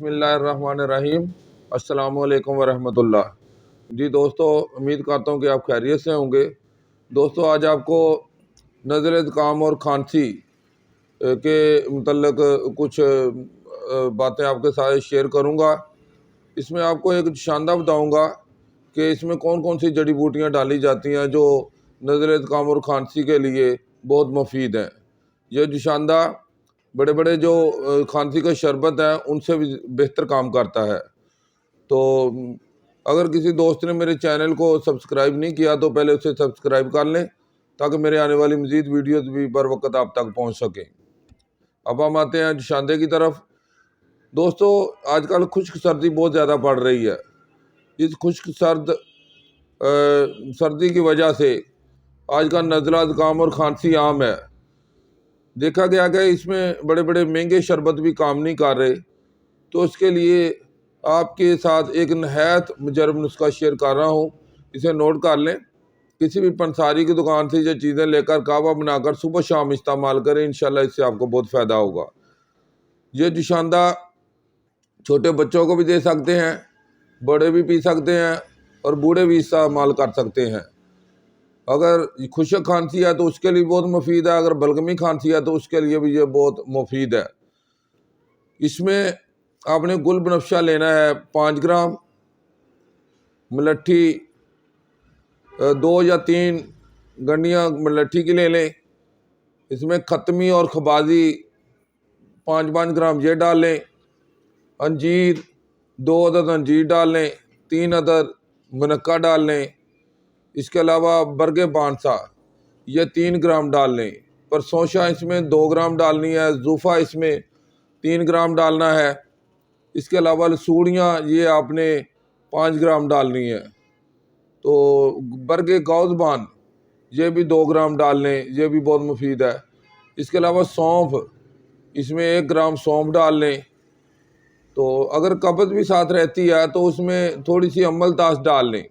بسم اللہ الرحمن الرحیم۔ السلام علیکم ورحمۃ اللہ۔ جی دوستو، امید کرتا ہوں کہ آپ خیریت سے ہوں گے۔ دوستو، آج آپ کو نزلہ زکام اور کھانسی کے متعلق کچھ باتیں آپ کے ساتھ شیئر کروں گا۔ اس میں آپ کو ایک نشاندہ بتاؤں گا کہ اس میں کون کون سی جڑی بوٹیاں ڈالی جاتی ہیں جو نزلہ زکام اور کھانسی کے لیے بہت مفید ہیں۔ یہ نشاندہ بڑے بڑے جو کھانسی کا شربت ہے ان سے بھی بہتر کام کرتا ہے۔ تو اگر کسی دوست نے میرے چینل کو سبسکرائب نہیں کیا تو پہلے اسے سبسکرائب کر لیں تاکہ میرے آنے والی مزید ویڈیوز بھی بر وقت آپ تک پہنچ سکیں۔ اب ہم آتے ہیں نشاندے کی طرف۔ دوستو، آج کل خشک سردی بہت زیادہ پڑ رہی ہے۔ اس خشک سردی کی وجہ سے آج کل نزلہ زکام اور کھانسی عام ہے۔ دیکھا گیا کہ اس میں بڑے بڑے مہنگے شربت بھی کام نہیں کر رہے، تو اس کے لیے آپ کے ساتھ ایک نہایت مجرب نسخہ شیئر کر رہا ہوں، اسے نوٹ کر لیں۔ کسی بھی پنساری کی دکان سے یہ چیزیں لے کر کعبہ بنا کر صبح شام استعمال کریں، انشاءاللہ اس سے آپ کو بہت فائدہ ہوگا۔ یہ نشاندہ چھوٹے بچوں کو بھی دے سکتے ہیں، بڑے بھی پی سکتے ہیں اور بوڑھے بھی استعمال کر سکتے ہیں۔ اگر خشک کھانسی ہے تو اس کے لیے بہت مفید ہے، اگر بلغمی کھانسی ہے تو اس کے لیے بھی یہ بہت مفید ہے۔ اس میں آپ نے گل بنفشہ لینا ہے 5 گرام، ملٹھی 2 یا 3 گنڈیاں ملٹھی کی لے لیں۔ اس میں ختمی اور خبازی 5 گرام یہ ڈال لیں۔ انجیر 2 عدد انجیر ڈال لیں، 3 عدد منقہ ڈال لیں۔ اس کے علاوہ برگ بانسا یہ 3 گرام ڈال لیں۔ پرسوشا اس میں 2 گرام ڈالنی ہے۔ زوفا اس میں 3 گرام ڈالنا ہے۔ اس کے علاوہ لسوڑیاں یہ آپ نے 5 گرام ڈالنی ہے۔ تو برگ گوزبان یہ بھی 2 گرام ڈال لیں، یہ بھی بہت مفید ہے۔ اس کے علاوہ سونف، اس میں 1 گرام سونف ڈال لیں۔ تو اگر قبض بھی ساتھ رہتی ہے تو اس میں تھوڑی سی امل تاش ڈال لیں۔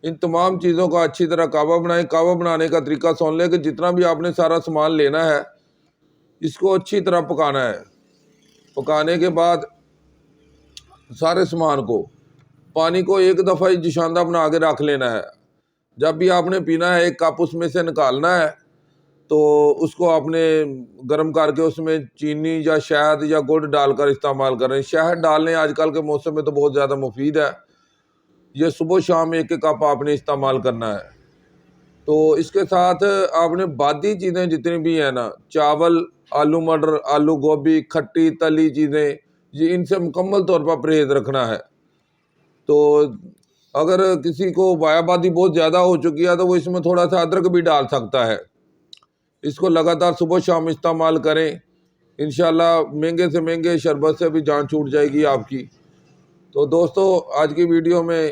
ان تمام چیزوں کا اچھی طرح کعبہ بنائیں۔ کعبہ بنانے کا طریقہ سن لیں کہ جتنا بھی آپ نے سارا سامان لینا ہے اس کو اچھی طرح پکانا ہے۔ پکانے کے بعد سارے سامان کو پانی کو ایک دفعہ ہی جشاندہ بنا کے رکھ لینا ہے۔ جب بھی آپ نے پینا ہے 1 کپ اس میں سے نکالنا ہے، تو اس کو آپ نے گرم کر کے اس میں چینی یا شہد یا گڑ ڈال کر استعمال کریں۔ شہد ڈال لیں، آج کل کے موسم میں تو بہت زیادہ مفید ہے۔ یہ صبح شام 1 کپ آپ نے استعمال کرنا ہے۔ تو اس کے ساتھ آپ نے بادی چیزیں جتنی بھی ہیں نا، چاول، آلو مٹر، آلو گوبھی، کھٹی تلی چیزیں، یہ ان سے مکمل طور پر پرہیز رکھنا ہے۔ تو اگر کسی کو بایابادی بہت زیادہ ہو چکی ہے تو وہ اس میں تھوڑا سا ادرک بھی ڈال سکتا ہے۔ اس کو لگاتار صبح شام استعمال کریں، انشاءاللہ مہنگے سے مہنگے شربت سے بھی جان چھوٹ جائے گی آپ کی۔ تو دوستو، آج کی ویڈیو میں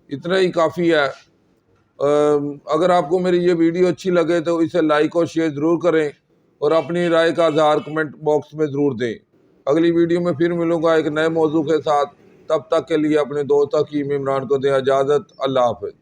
اتنا ہی کافی ہے۔ اگر آپ کو میری یہ ویڈیو اچھی لگے تو اسے لائک اور شیئر ضرور کریں اور اپنی رائے کا اظہار کمنٹ باکس میں ضرور دیں۔ اگلی ویڈیو میں پھر ملوں گا ایک نئے موضوع کے ساتھ۔ تب تک کے لیے اپنے دوست حکیم عمران کو دیں اجازت۔ اللہ حافظ۔